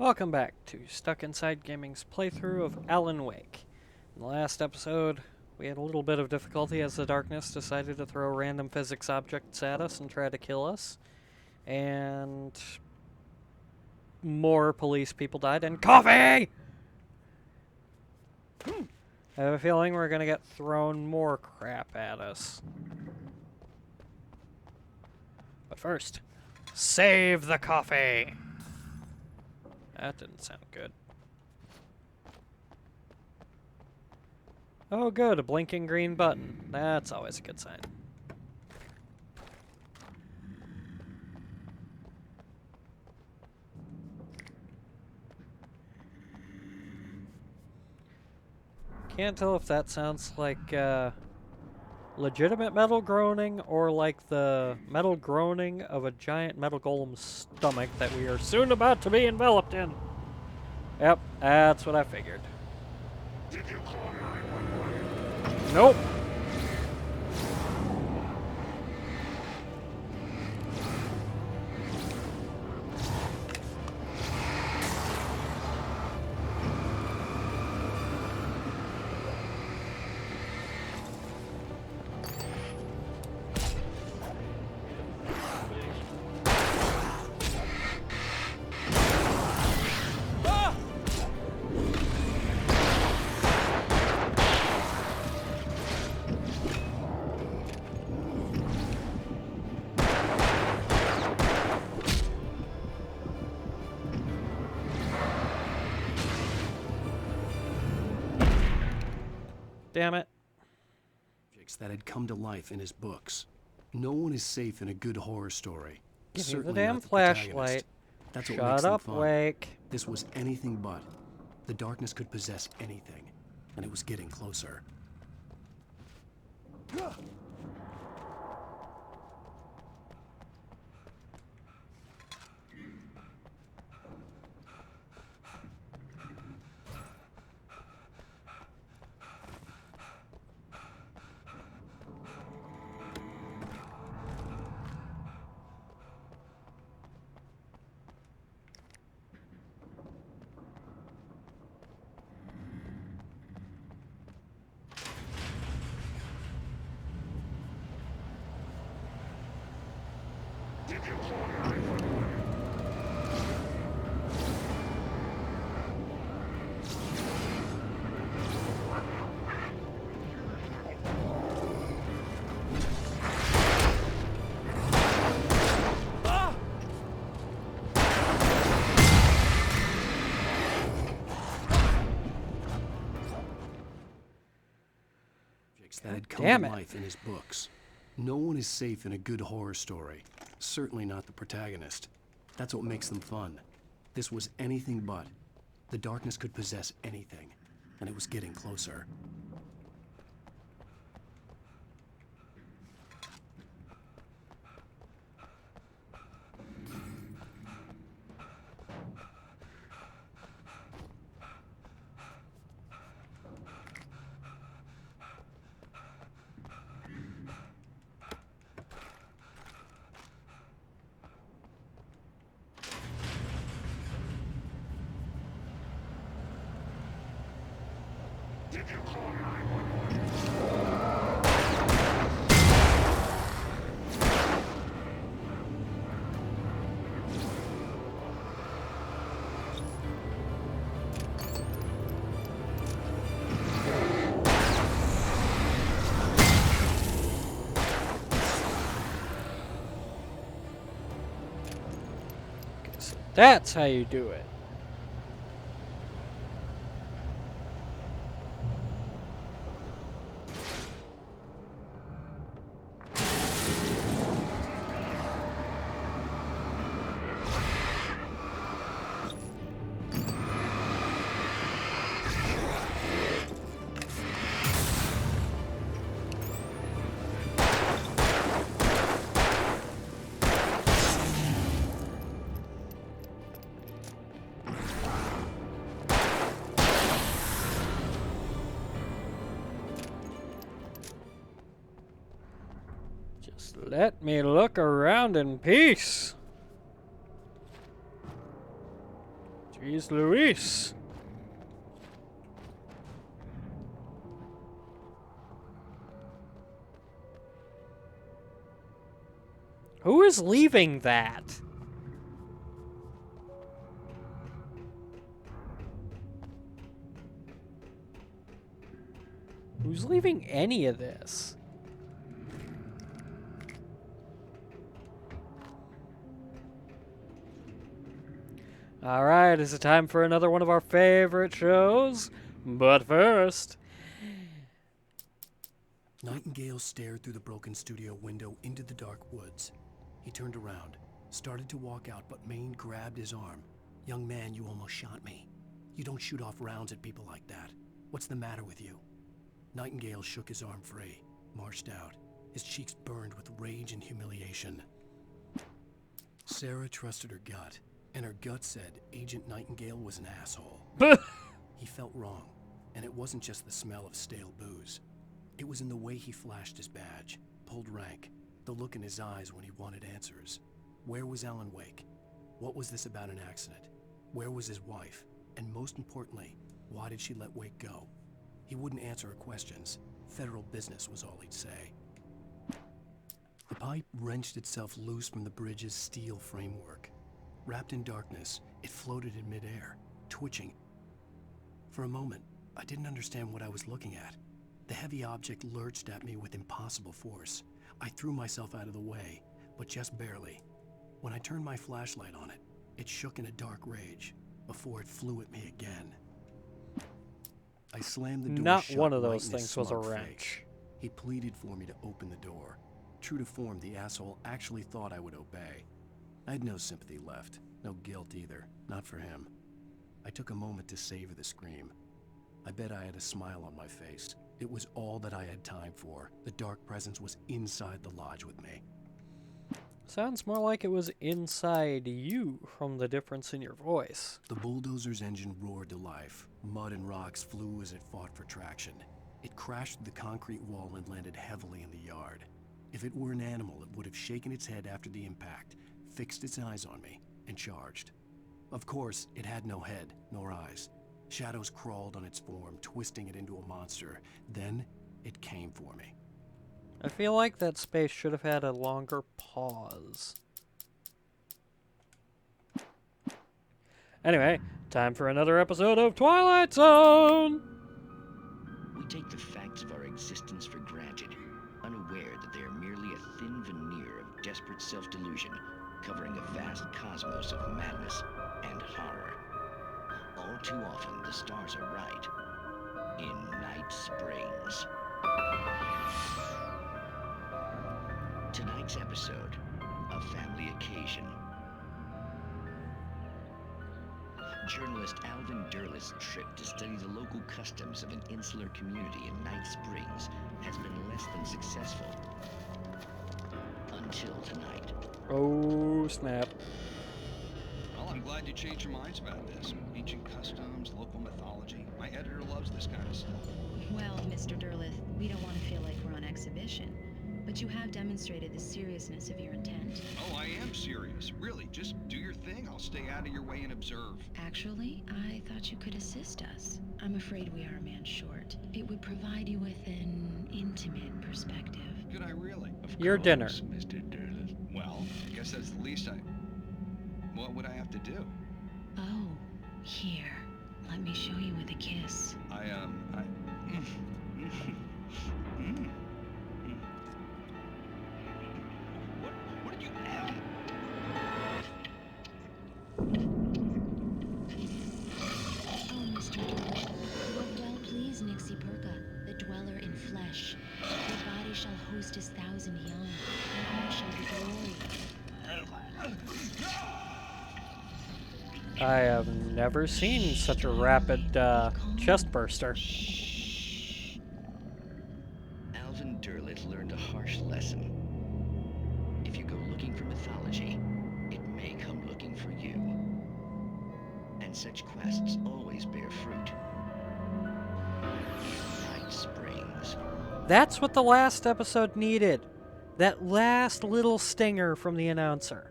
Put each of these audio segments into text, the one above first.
Welcome back to Stuck Inside Gaming's playthrough of Alan Wake. In the last episode, we had a little bit of difficulty as the darkness decided to throw random physics objects at us and try to kill us. And more police people died, and coffee! I have a feeling we're gonna get thrown more crap at us. But first, save the coffee! That didn't sound good. Oh good, a blinking green button. That's always a good sign. Can't tell if that sounds like legitimate metal groaning or like the metal groaning of a giant metal golem's stomach that we are soon about to be enveloped in. Yep, that's what I figured. Did you call 911? Nope. Damn it. Objects that had come to life in his books. No one is safe in a good horror story. Give me the Certainly damn not the protagonist. flashlight. That's what Shut makes them up, fun. Wake. This was anything but. The darkness could possess anything, and it was getting closer. Did you call 911? Objects that had come Damn to it. life in his books. No one is safe in a good horror story. Certainly not the protagonist. That's what makes them fun. This was anything but. The darkness could possess anything, and it was getting closer. Did you call 911? So that's how you do it. Let me look around in peace. Jeez Louise. Who is leaving that? Who's leaving any of this? Alright, is it time for another one of our favorite shows? But first... Nightingale stared through the broken studio window into the dark woods. He turned around, started to walk out, but Maine grabbed his arm. "Young man, you almost shot me. You don't shoot off rounds at people like that. What's the matter with you?" Nightingale shook his arm free, marched out. His cheeks burned with rage and humiliation. Sarah trusted her gut, and her gut said Agent Nightingale was an asshole. He felt wrong, and it wasn't just the smell of stale booze. It was in the way he flashed his badge, pulled rank, the look in his eyes when he wanted answers. Where was Alan Wake? What was this about an accident? Where was his wife? And most importantly, why did she let Wake go? He wouldn't answer her questions. Federal business was all he'd say. The pipe wrenched itself loose from the bridge's steel framework. Wrapped in darkness, it floated in midair, twitching. For a moment, I didn't understand what I was looking at. The heavy object lurched at me with impossible force. I threw myself out of the way, but just barely. When I turned my flashlight on it, it shook in a dark rage before it flew at me again. I slammed the door Not shut one of right those in his things was a smug wrench. face. He pleaded for me to open the door. True to form, the asshole actually thought I would obey. I had no sympathy left, no guilt either, not for him. I took a moment to savor the scream. I bet I had a smile on my face. It was all that I had time for. The dark presence was inside the lodge with me. Sounds more like it was inside you from the difference in your voice. The bulldozer's engine roared to life. Mud and rocks flew as it fought for traction. It crashed through the concrete wall and landed heavily in the yard. If it were an animal, it would have shaken its head after the impact, fixed its eyes on me, and charged. Of course, it had no head, nor eyes. Shadows crawled on its form, twisting it into a monster. Then, it came for me. I feel like that space should have had a longer pause. Anyway, time for another episode of Twilight Zone! We take the facts of our existence for granted, unaware that they are merely a thin veneer of desperate self-delusion, covering a vast cosmos of madness and horror. All too often, the stars are right. In Night Springs. Tonight's episode, a family occasion. Journalist Alvin Derleth's trip to study the local customs of an insular community in Night Springs has been less than successful. Until tonight. Oh, snap. Well, I'm glad you changed your minds about this. Ancient customs, local mythology. My editor loves this kind of stuff. Well, Mr. Derleth, we don't want to feel like we're on exhibition, but you have demonstrated the seriousness of your intent. Oh, I am serious. Really, just do your thing. I'll stay out of your way and observe. Actually, I thought you could assist us. I'm afraid we are a man short. It would provide you with an intimate perspective. Could I really? Of Your course, dinner. Mr. Derleth. Well, I guess that's the least I... What would I have to do? Oh, here. Let me show you with a kiss. What did you have? Oh, Mr. Derleth, you have well pleased Nixie Perka, the dweller in flesh. Your body shall host his 1,000 young, and all shall be glory. I have never seen such a rapid chest burster. Alvin Derleth learned a harsh lesson. If you go looking for mythology, it may come looking for you. And such quests always bear fruit. Night Springs. That's what the last episode needed. That last little stinger from the announcer.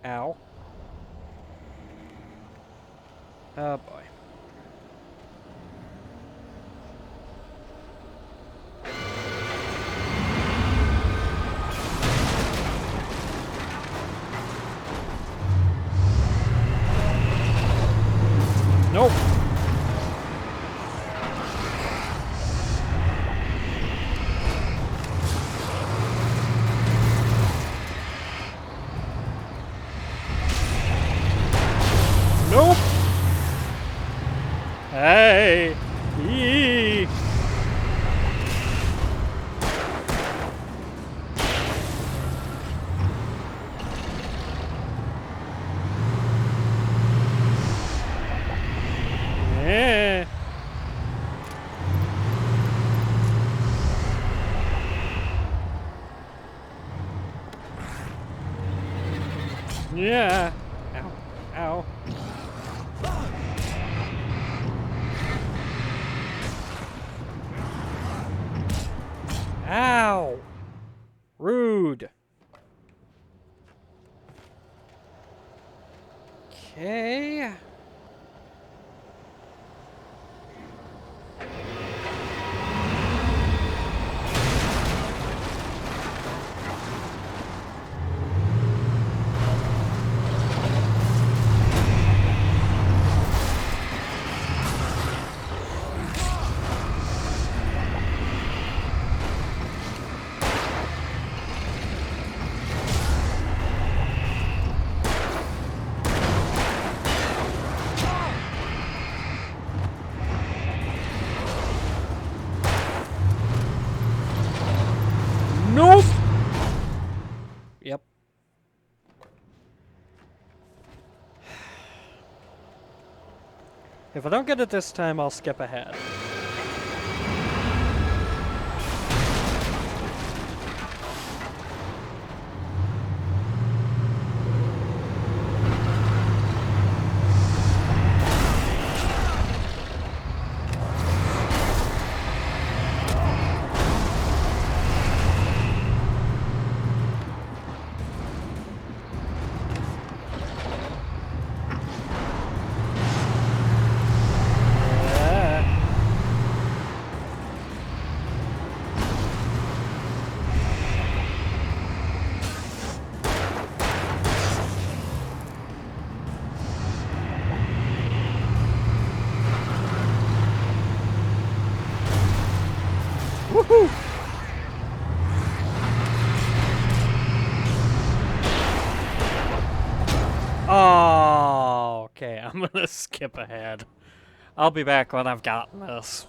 Ow. Oh boy. Nope. Nope. Hey. Yee. Yeah. Yeah. Ow. Ow. Ow. Rude. Okay. Nope. Yep. If I don't get it this time, I'll skip ahead. Woohoo! Oh, okay. I'm gonna skip ahead. I'll be back when I've gotten this.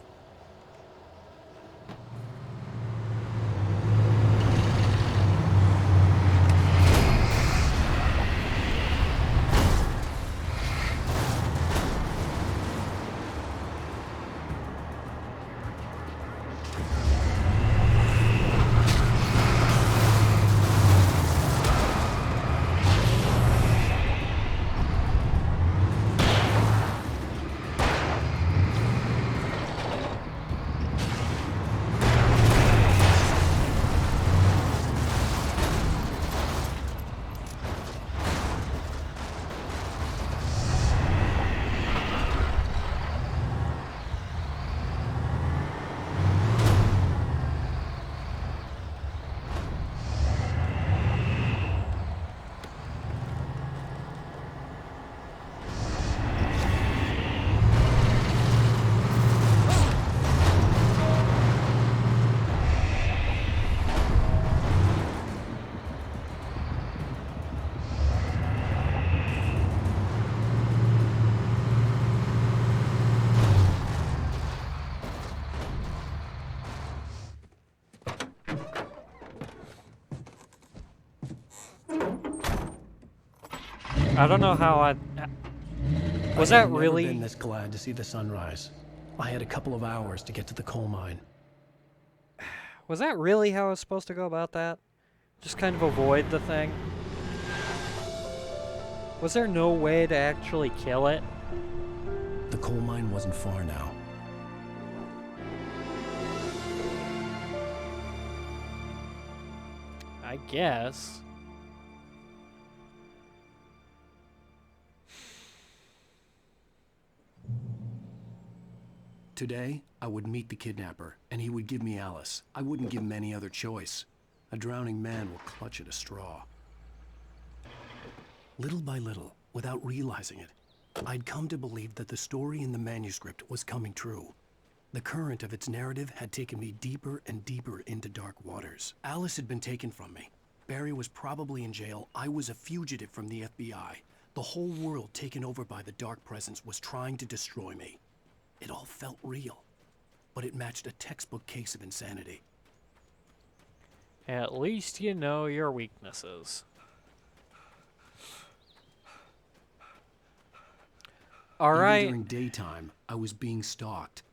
I don't know how I... Was I that have never really... been this glad to see the sunrise. I had a couple of hours to get to the coal mine. Was that really how I was supposed to go about that? Just kind of avoid the thing? Was there no way to actually kill it? The coal mine wasn't far now. I guess. Today, I would meet the kidnapper, and he would give me Alice. I wouldn't give him any other choice. A drowning man will clutch at a straw. Little by little, without realizing it, I'd come to believe that the story in the manuscript was coming true. The current of its narrative had taken me deeper and deeper into dark waters. Alice had been taken from me. Barry was probably in jail. I was a fugitive from the FBI. The whole world taken over by the dark presence was trying to destroy me. It all felt real, but it matched a textbook case of insanity. At least you know your weaknesses. All Even right. during daytime, I was being stalked.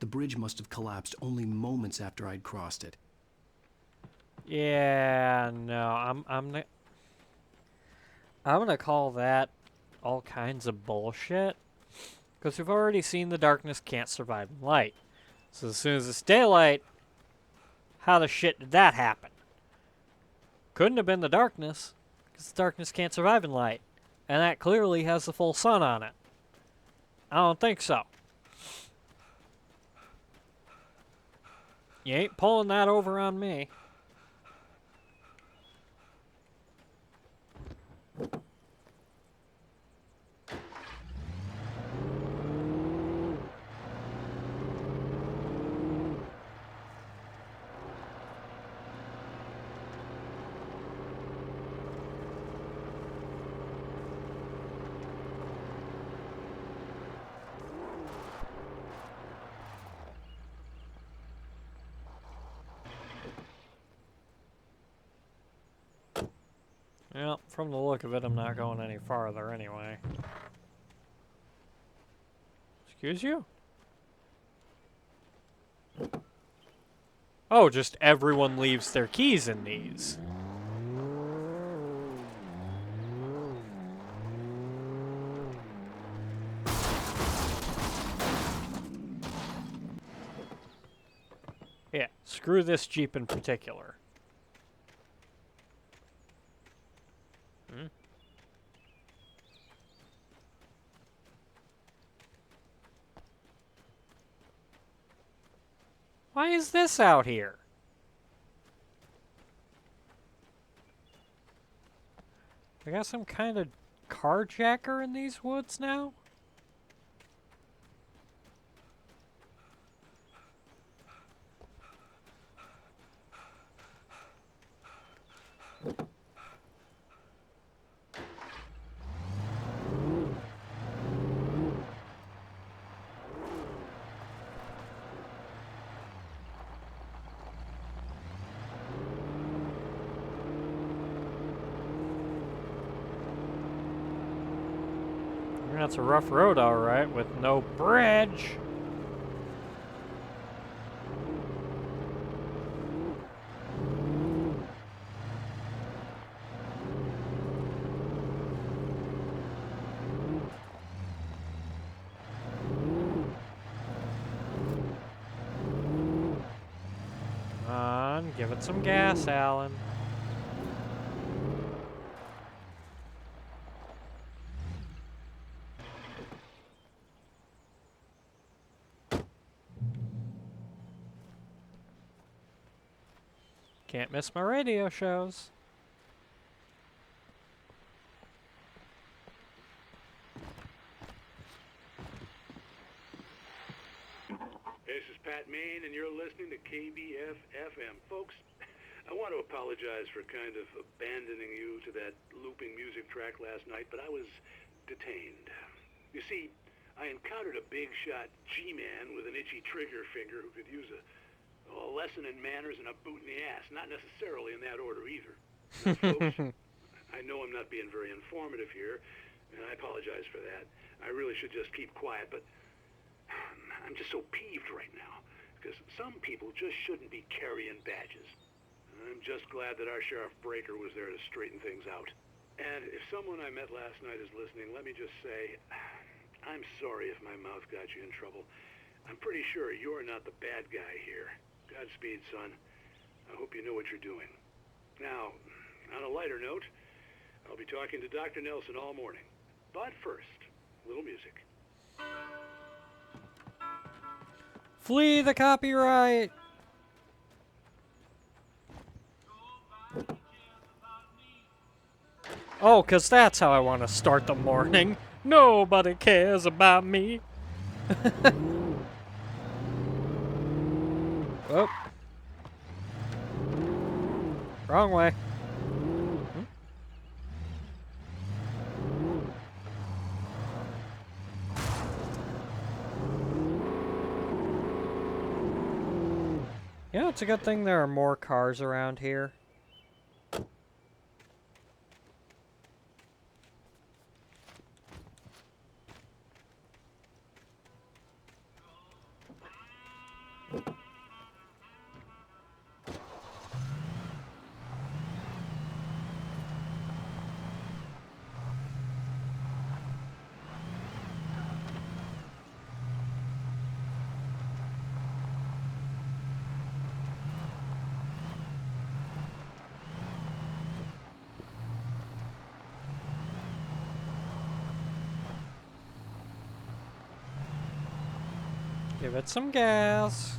The bridge must have collapsed only moments after I'd crossed it. Yeah, no, I'm gonna call that all kinds of bullshit. Because we've already seen the darkness can't survive in light. So as soon as it's daylight, how the shit did that happen? Couldn't have been the darkness, because the darkness can't survive in light. And that clearly has the full sun on it. I don't think so. You ain't pulling that over on me. Well, from the look of it, I'm not going any farther anyway. Excuse you? Oh, just everyone leaves their keys in these. Yeah, screw this Jeep in particular. Why is this out here? I got some kind of carjacker in these woods now? That's a rough road, alright, with no bridge. Come on, give it some gas, Alan. Can't miss my radio shows. This is Pat Main, and you're listening to KBF-FM. Folks, I want to apologize for kind of abandoning you to that looping music track last night, but I was detained. You see, I encountered a big-shot G-man with an itchy trigger finger who could use a lesson in manners and a boot in the ass. Not necessarily in that order either. Now, folks, I know I'm not being very informative here, and I apologize for that. I really should just keep quiet, but I'm just so peeved right now, because some people just shouldn't be carrying badges. I'm just glad that our Sheriff Breaker was there to straighten things out. And if someone I met last night is listening, let me just say, I'm sorry if my mouth got you in trouble. I'm pretty sure you're not the bad guy here. Godspeed, son. I hope you know what you're doing. Now, on a lighter note, I'll be talking to Dr. Nelson all morning. But first, a little music. Flee the copyright! Oh, 'cause that's how I want to start the morning. Nobody cares about me. Oh. Wrong way. Yeah, it's a good thing there are more cars around here. Give it some gas.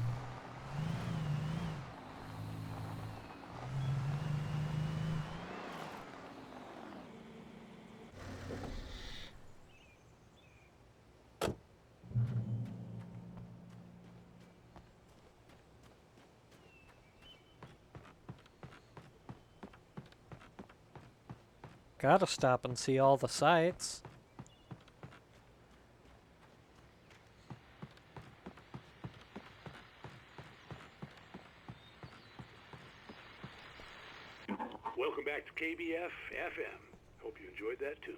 Gotta stop and see all the sights. Welcome back to KBF FM. Hope you enjoyed that tune.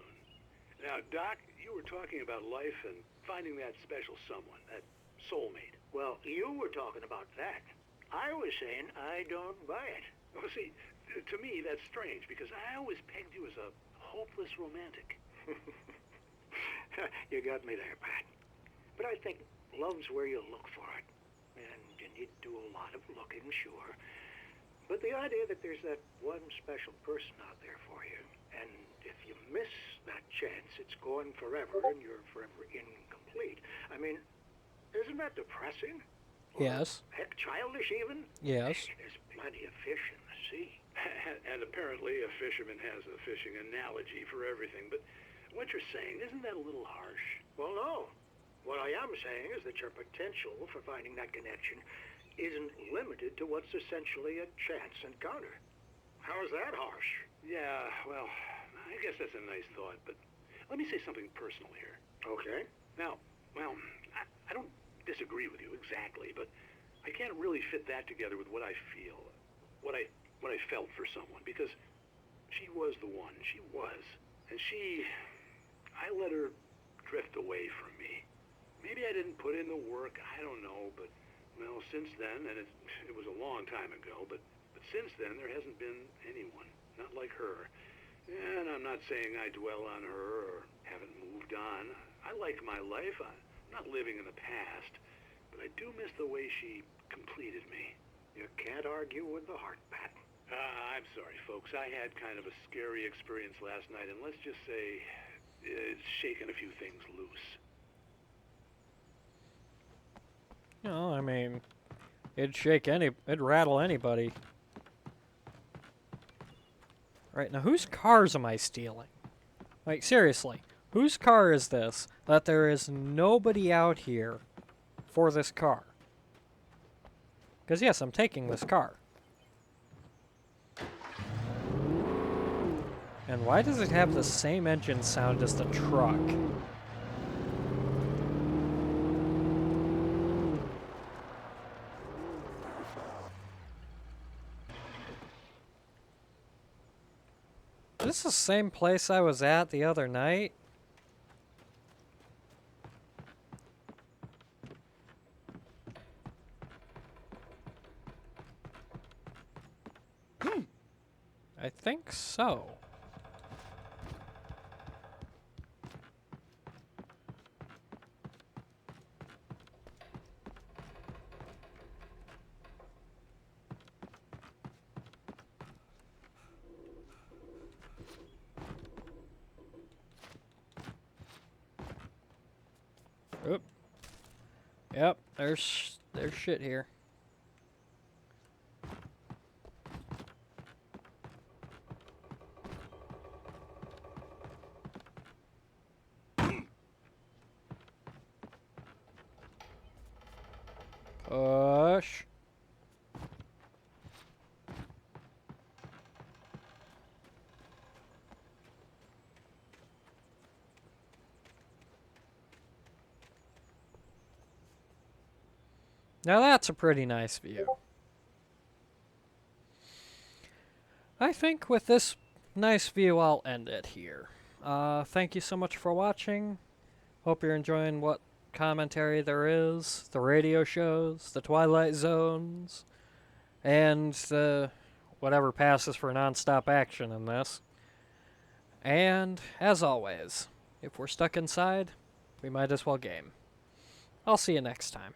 Now, Doc, you were talking about life and finding that special someone, that soulmate. Well, you were talking about that. I was saying I don't buy it. Well, see, to me, that's strange, because I always pegged you as a hopeless romantic. You got me there, Pat. But I think love's where you look for it. And you need to do a lot of looking, sure. But the idea that there's that one special person out there for you, and if you miss that chance, it's gone forever, and you're forever incomplete. I mean, isn't that depressing? Or Yes. heck, childish even? Yes. There's plenty of fish in the sea. And apparently a fisherman has a fishing analogy for everything, but what you're saying, isn't that a little harsh? Well, no. What I am saying is that your potential for finding that connection isn't limited to what's essentially a chance encounter. How is that harsh? Yeah, well, I guess that's a nice thought, but let me say something personal here. Okay. Now, well, I don't disagree with you exactly, but I can't really fit that together with what I feel, what I felt for someone, because she was the one. She was. And I let her drift away from me. Maybe I didn't put in the work, I don't know, but, well, since then, and it was a long time ago, but since then, there hasn't been anyone, not like her. And I'm not saying I dwell on her or haven't moved on. I like my life. I'm not living in the past, but I do miss the way she completed me. You can't argue with the heart, Pat. I'm sorry, folks. I had kind of a scary experience last night, and let's just say it's shaken a few things loose. No, I mean, it'd rattle anybody. Right, now whose cars am I stealing? Like, seriously, whose car is this that there is nobody out here for this car? Because, yes, I'm taking this car. And why does it have the same engine sound as the truck? Is this the same place I was at the other night? I think so. Oop. Yep, there's There's shit here. Push. Now that's a pretty nice view. I think with this nice view, I'll end it here. Thank you so much for watching. Hope you're enjoying what commentary there is, the radio shows, the Twilight Zones, and the whatever passes for non-stop action in this. And, as always, if we're stuck inside, we might as well game. I'll see you next time.